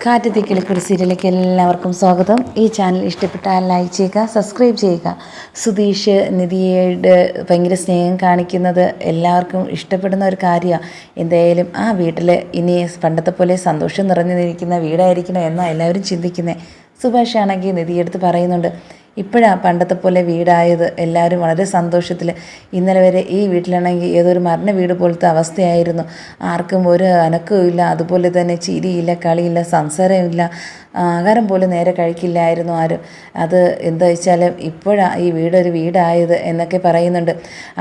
കാറ്റത്തി കിളിക്കുടി സീരിയലിലേക്ക് എല്ലാവർക്കും സ്വാഗതം. ഈ ചാനൽ ഇഷ്ടപ്പെട്ടാൽ ലൈക്ക് ചെയ്യുക, സബ്സ്ക്രൈബ് ചെയ്യുക. സുധീഷ് നിധിയുടെ ഭയങ്കര സ്നേഹം കാണിക്കുന്നത് എല്ലാവർക്കും ഇഷ്ടപ്പെടുന്ന ഒരു കാര്യമാണ്. എന്തായാലും ആ വീട്ടിൽ ഇനി പണ്ടത്തെ പോലെ സന്തോഷം നിറഞ്ഞിരിക്കുന്ന വീടായിരിക്കണം എന്നാണ് എല്ലാവരും ചിന്തിക്കുന്നത്. സുഭാഷ് ആണെങ്കിൽ നിധിയെടുത്ത് പറയുന്നുണ്ട്, ഇപ്പോഴാണ് പണ്ടത്തെ പോലെ വീടായത്. എല്ലാവരും വളരെ സന്തോഷത്തിൽ. ഇന്നലെ വരെ ഈ വീട്ടിലാണെങ്കിൽ ഏതൊരു മരണ വീട് പോലത്തെ അവസ്ഥയായിരുന്നു. ആർക്കും ഒരു അനക്കവും ഇല്ല, അതുപോലെ തന്നെ ചിരിയില്ല, കളിയില്ല, സംസാരമില്ല, ആഹാരം പോലും നേരെ കഴിക്കില്ലായിരുന്നു ആരും. അത് എന്താ വെച്ചാൽ ഇപ്പോഴാണ് ഈ വീടൊരു വീടായത് എന്നൊക്കെ പറയുന്നുണ്ട്.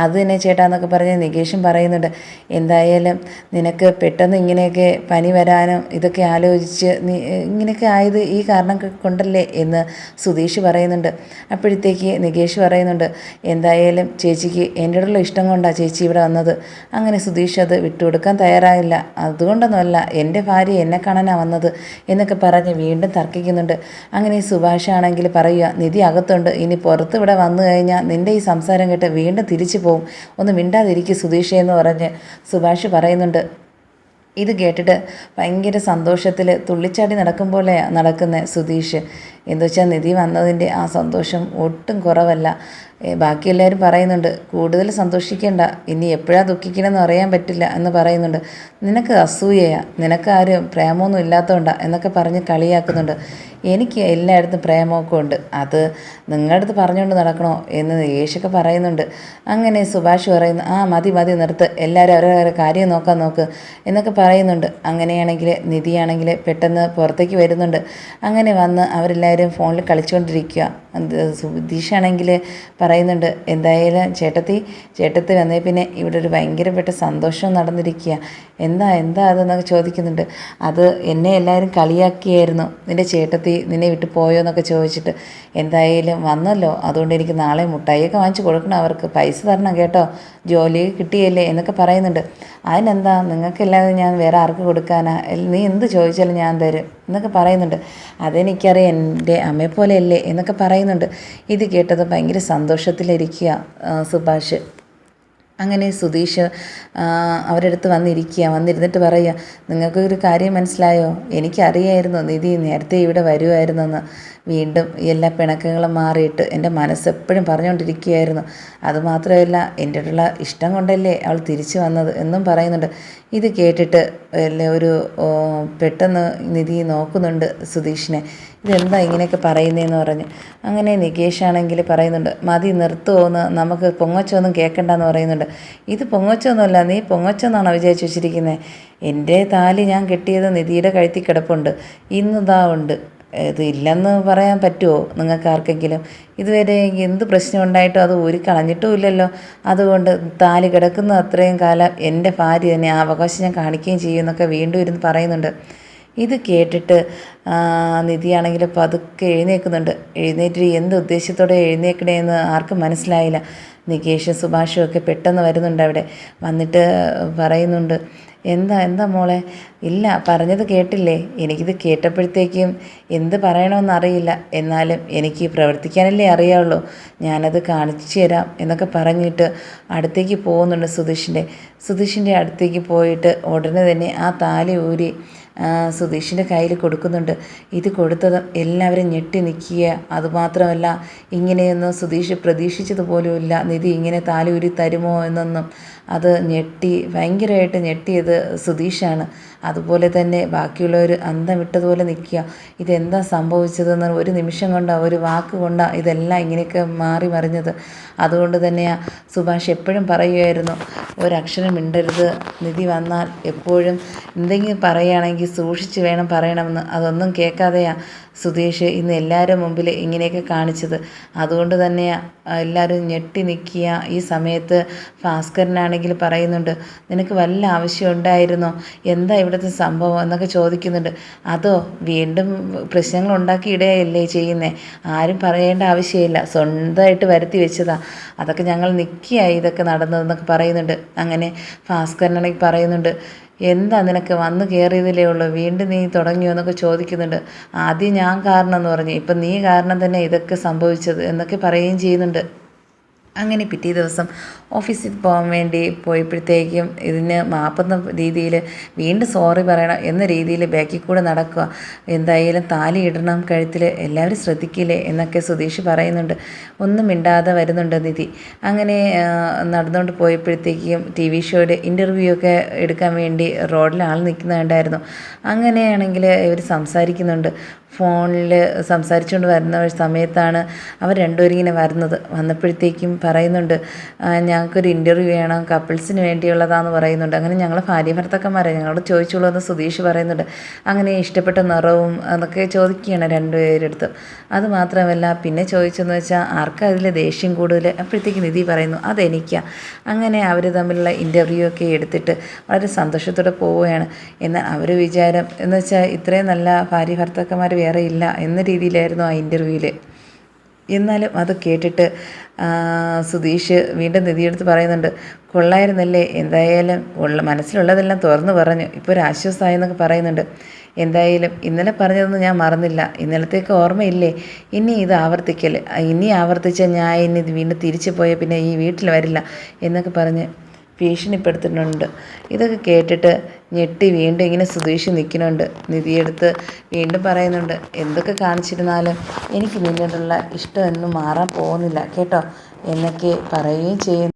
അത് തന്നെ ചേട്ടാന്നൊക്കെ പറഞ്ഞ് നികേഷും പറയുന്നുണ്ട്. എന്തായാലും നിനക്ക് പെട്ടെന്ന് ഇങ്ങനെയൊക്കെ പനി വരാനും ഇതൊക്കെ ആലോചിച്ച് നീ ഇങ്ങനെയൊക്കെ ആയത് ഈ കാരണം കൊണ്ടല്ലേ എന്ന് സുധീഷ് പറയുന്നുണ്ട്. അപ്പോഴത്തേക്ക് നികേഷ് പറയുന്നുണ്ട്, എന്തായാലും ചേച്ചിക്ക് എന്നോടുള്ള ഇഷ്ടം കൊണ്ടാണ് ചേച്ചി ഇവിടെ വന്നത്. അങ്ങനെ സുധീഷ് അത് വിട്ടുകൊടുക്കാൻ തയ്യാറായില്ല. അതുകൊണ്ടൊന്നുമല്ല, എൻ്റെ ഭാര്യ എന്നെ കാണാനാണ് വന്നത് എന്നൊക്കെ പറഞ്ഞ് വീണ്ടും തർക്കിക്കുന്നുണ്ട്. അങ്ങനെ സുഭാഷ് ആണെങ്കിൽ പറയുക, നിധി അകത്തുണ്ട്, ഇനി പുറത്ത് ഇവിടെ വന്നു കഴിഞ്ഞാൽ നിൻ്റെ ഈ സംസാരം കേട്ട് വീണ്ടും തിരിച്ചു പോവും, ഒന്ന് മിണ്ടാതിരിക്കും സുധീഷ് എന്ന് പറഞ്ഞ് സുഭാഷ് പറയുന്നുണ്ട്. ഇത് കേട്ടിട്ട് ഭയങ്കര സന്തോഷത്തിൽ തുള്ളിച്ചാടി നടക്കും പോലെയാണ് നടക്കുന്നത് സുധീഷ്. എന്താ വെച്ചാൽ നിധി വന്നതിൻ്റെ ആ സന്തോഷം ഒട്ടും കുറവല്ല. ബാക്കി എല്ലാവരും പറയുന്നുണ്ട്, കൂടുതൽ സന്തോഷിക്കേണ്ട, ഇനി എപ്പോഴാണ് ദുഃഖിക്കണമെന്ന് അറിയാൻ പറ്റില്ല എന്ന് പറയുന്നുണ്ട്. നിനക്ക് അസൂയയാണ്, നിനക്ക് ആരും പ്രേമമൊന്നും ഇല്ലാത്തതുകൊണ്ടാണ് എന്നൊക്കെ പറഞ്ഞ് കളിയാക്കുന്നുണ്ട്. എനിക്ക് എല്ലായിടത്തും പ്രേമമൊക്കെ ഉണ്ട്, അത് നിങ്ങളുടെ അടുത്ത് പറഞ്ഞുകൊണ്ട് നടക്കണോ എന്ന് യേശൊക്കെ പറയുന്നുണ്ട്. അങ്ങനെ സുഭാഷ് പറയുന്നു, ആ മതി മതി നിർത്ത്, എല്ലാവരും അവരവരെ കാര്യം നോക്കാൻ നോക്ക് എന്നൊക്കെ പറയുന്നുണ്ട്. അങ്ങനെയാണെങ്കിൽ നിധിയാണെങ്കിൽ പെട്ടെന്ന് പുറത്തേക്ക് വരുന്നുണ്ട്. അങ്ങനെ വന്ന് അവരെല്ലാവരും ഫോണിൽ കളിച്ചുകൊണ്ടിരിക്കുക. സുധീഷാണെങ്കിൽ പറയുന്നുണ്ട്, എന്തായാലും ചേട്ടത്തി വന്നേ പിന്നെ ഇവിടെ ഒരു ഭയങ്കരപ്പെട്ട സന്തോഷം നടന്നിരിക്കുക. എന്താ അതെന്നൊക്കെ ചോദിക്കുന്നുണ്ട്. അത് എന്നെ എല്ലാവരും കളിയാക്കിയായിരുന്നു, നിൻ്റെ ചേട്ടത്തി നിന്നെ വിട്ട് പോയോ എന്നൊക്കെ ചോദിച്ചിട്ട്. എന്തായാലും വന്നല്ലോ, അതുകൊണ്ട് എനിക്ക് നാളെ മുട്ടായിയൊക്കെ വാങ്ങിച്ച് കൊടുക്കണം, അവർക്ക് പൈസ തരണം കേട്ടോ, ജോലി കിട്ടിയല്ലേ എന്നൊക്കെ പറയുന്നുണ്ട്. അതിനെന്താ, നിങ്ങൾക്കല്ലാതെ ഞാൻ വേറെ ആർക്ക് കൊടുക്കാനാ, നീ എന്ത് ചോദിച്ചാലും ഞാൻ തരും എന്നൊക്കെ പറയുന്നുണ്ട്. അതെനിക്കറിയാം, എൻ്റെ അമ്മയെപ്പോലെയല്ലേ എന്നൊക്കെ പറയുന്നുണ്ട്. ഇത് കേട്ടത് ഭയങ്കര സന്തോഷത്തിലിരിക്കുക സുഭാഷ്. അങ്ങനെ സുധീഷ് അവരടുത്ത് വന്നിരുന്നിട്ട് പറയുക, നിങ്ങൾക്കൊരു കാര്യം മനസ്സിലായോ, എനിക്കറിയായിരുന്നു നിധി നേരത്തെ ഇവിടെ വരുമായിരുന്നെന്ന്. വീണ്ടും എല്ലാ പിണക്കങ്ങളും മാറിയിട്ട് എൻ്റെ മനസ്സെപ്പോഴും പറഞ്ഞുകൊണ്ടിരിക്കുകയായിരുന്നു. അതുമാത്രമല്ല, എൻ്റെ അടുത്തുള്ള ഇഷ്ടം കൊണ്ടല്ലേ അവൾ തിരിച്ചു വന്നത് എന്നും പറയുന്നുണ്ട്. ഇത് കേട്ടിട്ട് ഒരു പെട്ടെന്ന് നിധി നോക്കുന്നുണ്ട് സുധീഷിനെ. ഇതെന്താ ഇങ്ങനെയൊക്കെ പറയുന്നതെന്ന് പറഞ്ഞ്. അങ്ങനെ നികേഷാണെങ്കിൽ പറയുന്നുണ്ട്, മതി നിർത്തുമോന്ന്, നമുക്ക് പൊങ്ങച്ചൊന്നും കേൾക്കണ്ടെന്ന് പറയുന്നുണ്ട്. ഇത് പൊങ്ങച്ചൊന്നുമല്ല, നീ പൊങ്ങച്ചെന്നാണോ വിചാരിച്ചു വെച്ചിരിക്കുന്നത്? എൻ്റെ താലി ഞാൻ കെട്ടിയത് നിധിയുടെ കഴുത്തിൽ കിടപ്പുണ്ട്, ഇന്നിതാ ഉണ്ട്. ഇത് ഇല്ലെന്ന് പറയാൻ പറ്റുമോ നിങ്ങൾക്ക് ആർക്കെങ്കിലും? ഇതുവരെ എന്ത് പ്രശ്നം ഉണ്ടായിട്ടോ അത് ഊരിക്കളഞ്ഞിട്ടും ഇല്ലല്ലോ. അതുകൊണ്ട് താലി കിടക്കുന്ന അത്രയും കാലം എൻ്റെ ഭാര്യ തന്നെ, ആ അവകാശം ഞാൻ കാണിക്കുകയും ചെയ്യുമെന്നൊക്കെ വീണ്ടും ഇരുന്ന് പറയുന്നുണ്ട്. ഇത് കേട്ടിട്ട് നിധിയാണെങ്കിൽ പതുക്കെ എഴുന്നേൽക്കുന്നുണ്ട്. എഴുന്നേറ്റ് എന്ത് ഉദ്ദേശത്തോടെ എഴുന്നേൽക്കണേന്ന് ആർക്കും മനസ്സിലായില്ല. നികേഷും സുഭാഷും ഒക്കെ പെട്ടെന്ന് വരുന്നുണ്ട്. അവിടെ വന്നിട്ട് പറയുന്നുണ്ട്, എന്താ മോളെ? ഇല്ല, പറഞ്ഞത് കേട്ടില്ലേ? എനിക്കിത് കേട്ടപ്പോഴത്തേക്കും എന്ത് പറയണമെന്നറിയില്ല, എന്നാലും എനിക്ക് പ്രവർത്തിക്കാനല്ലേ അറിയാവുള്ളൂ, ഞാനത് കാണിച്ചു തരാം എന്നൊക്കെ പറഞ്ഞിട്ട് അടുത്തേക്ക് പോകുന്നുണ്ട്. സുധീഷിൻ്റെ അടുത്തേക്ക് പോയിട്ട് ഉടനെ തന്നെ ആ താലി ഊരി സുധീഷിൻ്റെ കയ്യിൽ കൊടുക്കുന്നുണ്ട്. ഇത് കൊടുത്തത് എല്ലാവരും ഞെട്ടി നിൽക്കുക. അതുമാത്രമല്ല, ഇങ്ങനെയൊന്നും സുധീഷ് പ്രതീക്ഷിച്ചതുപോലുമില്ല, നിധി ഇങ്ങനെ താലി ഊരി തരുമോ എന്നൊന്നും. അത് ഭയങ്കരമായിട്ട് ഞെട്ടിയത് സുധീഷാണ്. അതുപോലെ തന്നെ ബാക്കിയുള്ളവർ അന്തം വിട്ടതുപോലെ നിൽക്കുക. ഇതെന്താ സംഭവിച്ചതെന്ന് ഒരു നിമിഷം കൊണ്ടാണ്, ഒരു വാക്ക് കൊണ്ടാണ് ഇതെല്ലാം ഇങ്ങനെയൊക്കെ മാറി മറിഞ്ഞത്. അതുകൊണ്ട് തന്നെയാണ് സുഭാഷ് എപ്പോഴും പറയുമായിരുന്നു, ഒരക്ഷരം മിണ്ടരുത്, നിധി വന്നാൽ എപ്പോഴും എന്തെങ്കിലും പറയുകയാണെങ്കിൽ സൂക്ഷിച്ച് വേണം പറയണമെന്ന്. അതൊന്നും കേൾക്കാതെയാണ് സുധീഷ് ഇന്ന് എല്ലാവരും മുമ്പിൽ ഇങ്ങനെയൊക്കെ കാണിച്ചത്. അതുകൊണ്ട് തന്നെയാണ് എല്ലാവരും ഞെട്ടി നിൽക്കുക. ഈ സമയത്ത് ഭാസ്കരനാണെങ്കിൽ പറയുന്നുണ്ട്, നിനക്ക് വല്ല ആവശ്യം ഉണ്ടായിരുന്നോ, എന്താ ഇവിടുത്തെ സംഭവം എന്നൊക്കെ ചോദിക്കുന്നുണ്ട്. അതോ വീണ്ടും പ്രശ്നങ്ങൾ ഉണ്ടാക്കിയിടുകയല്ലേ ചെയ്യുന്നത്, ആരും പറയേണ്ട ആവശ്യമില്ല, സ്വന്തമായിട്ട് വരുത്തി വെച്ചതാണ്, അതൊക്കെ ഞങ്ങൾ നിൽക്കുകയായി ഇതൊക്കെ നടന്നതെന്നൊക്കെ പറയുന്നുണ്ട്. അങ്ങനെ ഭാസ്കരനാണെങ്കിൽ പറയുന്നുണ്ട്, എന്താ നിനക്ക് വന്ന് കയറിയതിലേ ഉള്ളൂ, വീണ്ടും നീ തുടങ്ങിയോ എന്നൊക്കെ ചോദിക്കുന്നുണ്ട്. ആദ്യം ഞാൻ കാരണം എന്ന് പറഞ്ഞു, ഇപ്പം നീ കാരണം തന്നെ ഇതൊക്കെ സംഭവിച്ചത് എന്നൊക്കെ പറയുകയും ചെയ്യുന്നുണ്ട്. അങ്ങനെ പിറ്റേ ദിവസം ഓഫീസിൽ പോകാൻ വേണ്ടി പോയപ്പോഴത്തേക്കും ഇതിന് മാപ്പുന്ന രീതിയിൽ വീണ്ടും സോറി പറയണം എന്ന രീതിയിൽ ബാക്കിൽ കൂടെ നടക്കുക. എന്തായാലും താലി ഇടണം കഴുത്തിൽ, എല്ലാവരും ശ്രദ്ധിക്കില്ലേ എന്നൊക്കെ സുധീഷ് പറയുന്നുണ്ട്. ഒന്നും മിണ്ടാതെ വരുന്നുണ്ട് നിധി. അങ്ങനെ നടന്നുകൊണ്ട് പോയപ്പോഴത്തേക്കും ടി വി ഷോയുടെ ഇൻ്റർവ്യൂ ഒക്കെ എടുക്കാൻ വേണ്ടി റോഡിൽ ആൾ നിൽക്കുന്നുണ്ടായിരുന്നു. അങ്ങനെയാണെങ്കിൽ ഇവർ സംസാരിക്കുന്നുണ്ട്. ഫോണിൽ സംസാരിച്ചുകൊണ്ട് വരുന്ന സമയത്താണ് അവർ രണ്ടുപേരും ഇങ്ങനെ വന്നപ്പോഴത്തേക്കും പറയുന്നുണ്ട്, ഞങ്ങൾക്കൊരു ഇൻ്റർവ്യൂ വേണം, കപ്പിൾസിന് വേണ്ടിയുള്ളതാണെന്ന് പറയുന്നുണ്ട്. അങ്ങനെ ഞങ്ങൾ ഭാര്യ ഭർത്താക്കന്മാരെ ഞങ്ങളോട് ചോദിച്ചോളൂ എന്ന് സുധീഷ് പറയുന്നുണ്ട്. അങ്ങനെ ഇഷ്ടപ്പെട്ട നിറവും എന്നൊക്കെ ചോദിക്കുകയാണ് രണ്ടുപേരെടുത്തും. അതുമാത്രമല്ല പിന്നെ ചോദിച്ചെന്ന് വെച്ചാൽ ആർക്കാ അതിൽ ദേഷ്യം കൂടുതൽ? അപ്പോഴത്തേക്ക് നിധി പറയുന്നു അതെനിക്കാണ്. അങ്ങനെ അവർ തമ്മിലുള്ള ഇൻ്റർവ്യൂ ഒക്കെ എടുത്തിട്ട് വളരെ സന്തോഷത്തോടെ പോവുകയാണ്. എന്നാൽ അവർ വിചാരം എന്ന് വെച്ചാൽ ഇത്രയും നല്ല ഭാര്യ ഭർത്താക്കന്മാർ വേറെ ഇല്ല എന്ന രീതിയിലായിരുന്നു ആ ഇൻ്റർവ്യൂവിൽ. എന്നാലും അത് കേട്ടിട്ട് സുധീഷ് വീണ്ടും നിധിയെടുത്ത് പറയുന്നുണ്ട്, കൊള്ളായിരുന്നല്ലേ, എന്തായാലും മനസ്സിലുള്ളതെല്ലാം തുറന്നു പറഞ്ഞു, ഇപ്പോൾ ഒരു ആശ്വാസമായി എന്നൊക്കെ പറയുന്നുണ്ട്. എന്തായാലും ഇന്നലെ പറഞ്ഞതൊന്നും ഞാൻ മറന്നില്ല, ഇന്നലത്തേക്ക് ഓർമ്മയില്ലേ, ഇനി ഇത് ആവർത്തിക്കല്ലേ, ഇനി ആവർത്തിച്ചാൽ ഞാൻ ഇനി വീണ്ടും തിരിച്ചു പോയാൽ പിന്നെ ഈ വീട്ടിൽ വരില്ല എന്നൊക്കെ പറഞ്ഞ് ഭീഷണിപ്പെടുത്തുന്നുണ്ട്. ഇതൊക്കെ കേട്ടിട്ട് ഞെട്ടി വീണ്ടും ഇങ്ങനെ സുധീഷ് നിൽക്കുന്നുണ്ട്. നിധിയെടുത്ത് വീണ്ടും പറയുന്നുണ്ട്, എന്തൊക്കെ കാണിച്ചിരുന്നാലും എനിക്ക് നിന്നോടുള്ള ഇഷ്ടമൊന്നും മാറാൻ പോകുന്നില്ല കേട്ടോ എന്നൊക്കെ പറയുകയും ചെയ്യുന്നു.